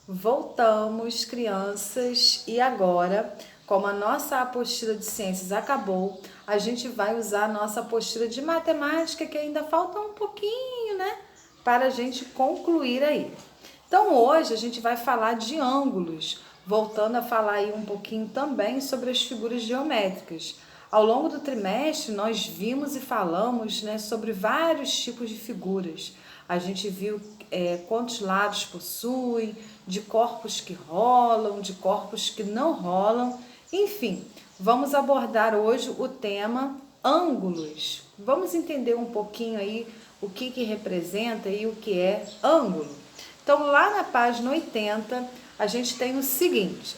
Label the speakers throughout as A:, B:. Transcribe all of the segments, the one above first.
A: Voltamos, crianças, e agora, como a nossa apostila de ciências acabou, a gente vai usar a nossa apostila de matemática, que ainda falta um pouquinho, né? Para a gente concluir aí. Então, hoje a gente vai falar de ângulos, voltando a falar aí um pouquinho também sobre as figuras geométricas. Ao longo do trimestre, nós vimos e falamos, né, sobre vários tipos de figuras. A gente viu quantos lados possuem, de corpos que rolam, de corpos que não rolam. Enfim, vamos abordar hoje o tema ângulos. Vamos entender um pouquinho aí o que representa e o que é ângulo. Então, lá na página 80, a gente tem o seguinte: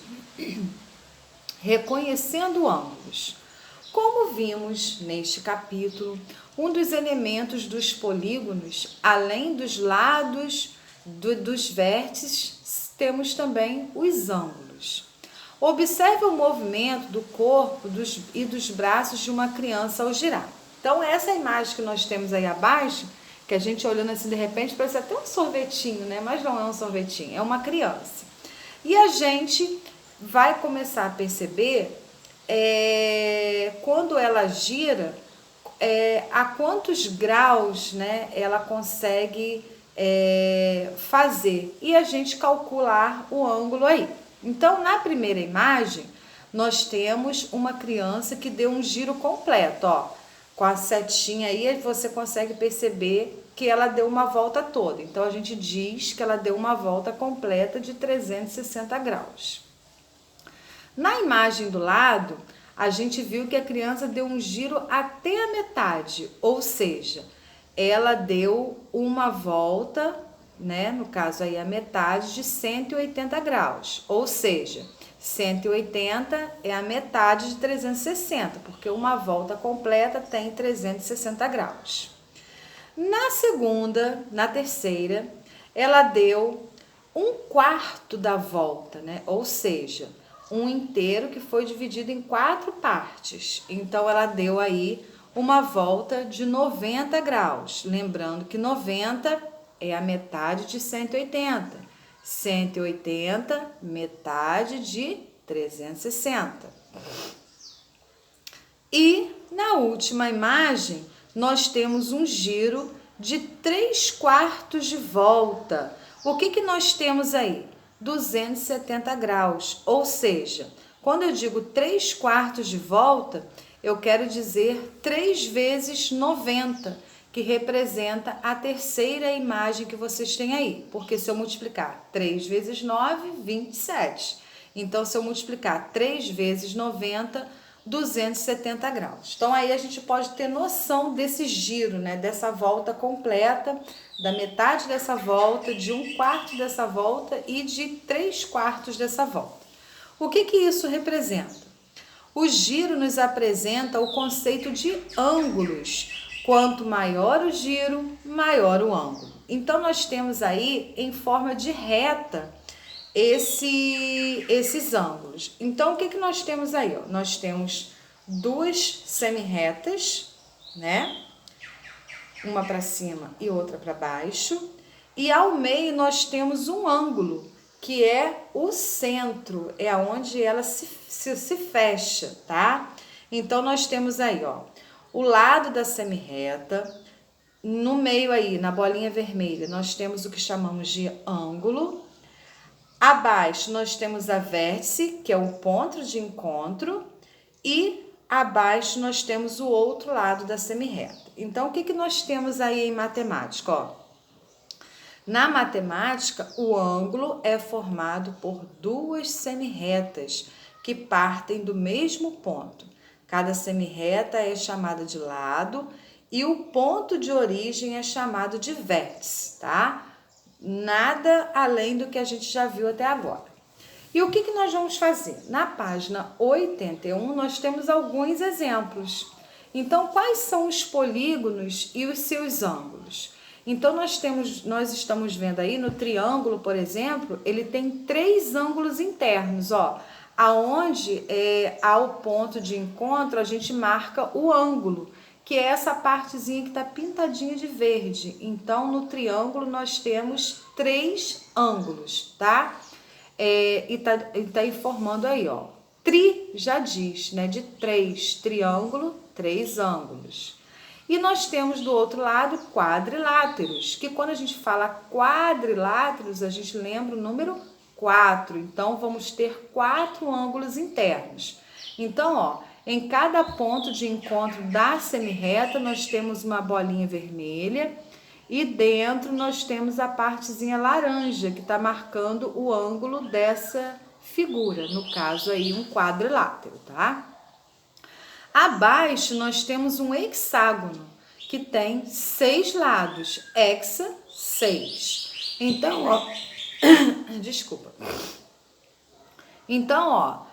A: reconhecendo ângulos. Como vimos neste capítulo, um dos elementos dos polígonos, além dos lados dos vértices, temos também os ângulos. Observe o movimento do corpo e dos braços de uma criança ao girar. Então, essa imagem que nós temos aí abaixo, que a gente olhando assim de repente parece até um sorvetinho, né? Mas não é um sorvetinho, é uma criança. E a gente vai começar a perceber quando ela gira, a quantos graus, né, ela consegue fazer. E a gente calcular o ângulo aí. Então, na primeira imagem, nós temos uma criança que deu um giro completo, ó. Com a setinha aí, você consegue perceber que ela deu uma volta toda. Então, a gente diz que ela deu uma volta completa de 360 graus. Na imagem do lado, a gente viu que a criança deu um giro até a metade, ou seja, ela deu uma volta, né, no caso aí a metade de 180 graus, ou seja, 180 é a metade de 360, porque uma volta completa tem 360 graus. Na terceira, ela deu um quarto da volta, né? Ou seja, um inteiro que foi dividido em 4 partes. Então, ela deu aí uma volta de 90 graus. Lembrando que 90 é a metade de 180. 180, metade de 360. E na última imagem, nós temos um giro de 3/4 de volta. O que nós temos aí? 270 graus, ou seja, quando eu digo 3/4 de volta, eu quero dizer 3 vezes 90, que representa a terceira imagem que vocês têm aí. Porque se eu multiplicar 3 vezes 9, 27. Então, se eu multiplicar 3 vezes 90, 270 graus. Então, aí a gente pode ter noção desse giro, né? Dessa volta completa, da metade dessa volta, de 1/4 dessa volta e de 3/4 dessa volta. O que isso representa? O giro nos apresenta o conceito de ângulos. Quanto maior o giro, maior o ângulo. Então, nós temos aí em forma de reta esses ângulos. Então, o que nós temos aí? Ó? Nós temos 2 semi-retas, né? Uma para cima e outra para baixo. E ao meio nós temos um ângulo, que é o centro, é onde ela se fecha, tá? Então, nós temos aí, ó, o lado da semi-reta. No meio aí, na bolinha vermelha, nós temos o que chamamos de ângulo. Abaixo nós temos a vértice, que é o ponto de encontro, e abaixo nós temos o outro lado da semi-reta. Então, o que nós temos aí em matemática? Ó, na matemática, o ângulo é formado por 2 semi-retas que partem do mesmo ponto. Cada semi-reta é chamada de lado e o ponto de origem é chamado de vértice, tá? Nada além do que a gente já viu até agora. E o que nós vamos fazer? Na página 81, nós temos alguns exemplos. Então, quais são os polígonos e os seus ângulos? Então, nós estamos vendo aí no triângulo, por exemplo, ele tem 3 ângulos internos, ó. Aonde há o ponto de encontro, a gente marca o ângulo, que é essa partezinha que está pintadinha de verde. Então, no triângulo, nós temos 3 ângulos, tá? e tá aí formando aí, ó. Tri já diz, né? De 3, triângulo, 3 ângulos. E nós temos do outro lado quadriláteros, que quando a gente fala quadriláteros, a gente lembra o número 4. Então, vamos ter 4 ângulos internos. Então, ó, em cada ponto de encontro da semirreta, nós temos uma bolinha vermelha e dentro nós temos a partezinha laranja, que está marcando o ângulo dessa figura, no caso aí um quadrilátero, tá? Abaixo nós temos um hexágono, que tem 6 lados, hexa 6. Então, ó, desculpa. Então, ó,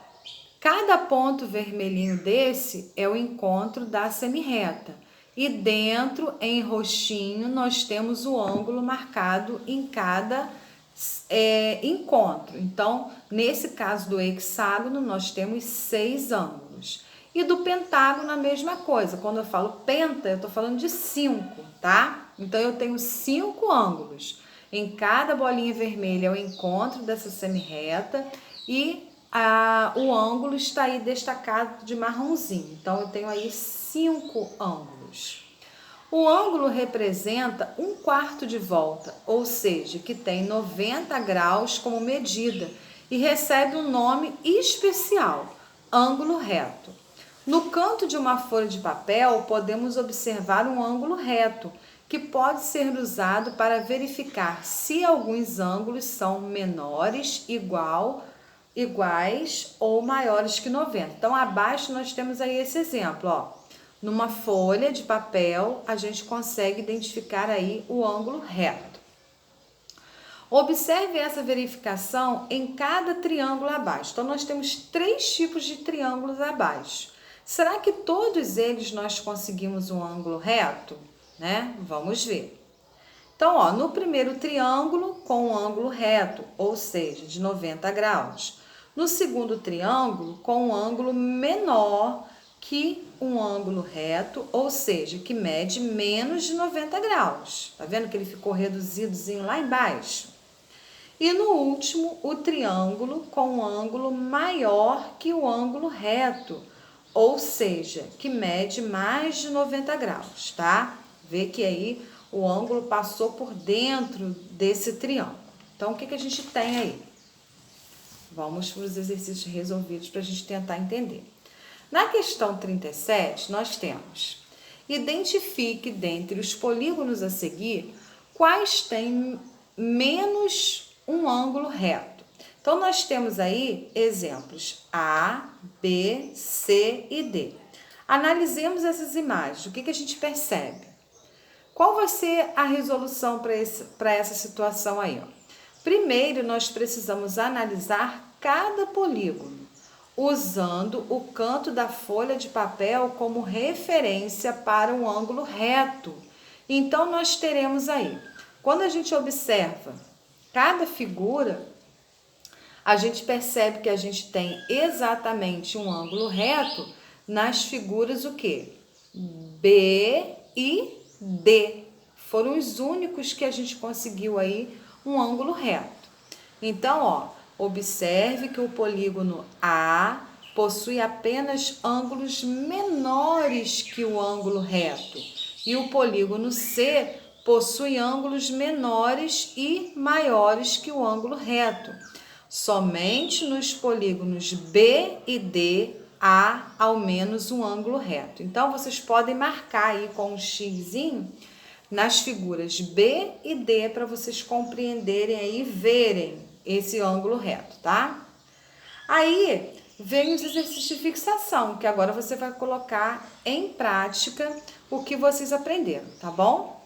A: cada ponto vermelhinho desse é o encontro da semirreta. E dentro, em roxinho, nós temos o ângulo marcado em cada encontro. Então, nesse caso do hexágono, nós temos 6 ângulos. E do pentágono, a mesma coisa. Quando eu falo penta, eu estou falando de 5, tá? Então, eu tenho 5 ângulos. Em cada bolinha vermelha é o encontro dessa semirreta e o ângulo está aí destacado de marronzinho. Então, eu tenho aí 5 ângulos. O ângulo representa 1/4 de volta, ou seja, que tem 90 graus como medida e recebe um nome especial, ângulo reto. No canto de uma folha de papel, podemos observar um ângulo reto, que pode ser usado para verificar se alguns ângulos são menores, iguais ou maiores que 90. Então, abaixo nós temos aí esse exemplo, ó. Numa folha de papel, a gente consegue identificar aí o ângulo reto. Observe essa verificação em cada triângulo abaixo. Então, nós temos 3 tipos de triângulos abaixo. Será que todos eles nós conseguimos um ângulo reto? Né? Vamos ver. Então, ó, no primeiro triângulo, com um ângulo reto, ou seja, de 90 graus. No segundo triângulo, com um ângulo menor que um ângulo reto, ou seja, que mede menos de 90 graus. Tá vendo que ele ficou reduzidozinho lá embaixo? E no último, o triângulo com um ângulo maior que o ângulo reto, ou seja, que mede mais de 90 graus, tá? Vê que aí o ângulo passou por dentro desse triângulo. Então, o que a gente tem aí? Vamos para os exercícios resolvidos para a gente tentar entender. Na questão 37, nós temos: identifique dentre os polígonos a seguir quais têm menos um ângulo reto. Então, nós temos aí exemplos A, B, C e D. Analisemos essas imagens. O que a gente percebe? Qual vai ser a resolução para essa situação aí? Ó? Primeiro, nós precisamos analisar cada polígono, usando o canto da folha de papel como referência para um ângulo reto. Então, nós teremos aí, quando a gente observa cada figura, a gente percebe que a gente tem exatamente um ângulo reto nas figuras o quê? B e D. Foram os únicos que a gente conseguiu aí um ângulo reto. Então, ó, observe que o polígono A possui apenas ângulos menores que o ângulo reto. E o polígono C possui ângulos menores e maiores que o ângulo reto. Somente nos polígonos B e D há ao menos um ângulo reto. Então, vocês podem marcar aí com um xizinho nas figuras B e D para vocês compreenderem aí e verem esse ângulo reto, tá? Aí, vem os exercícios de fixação, que agora você vai colocar em prática o que vocês aprenderam, tá bom?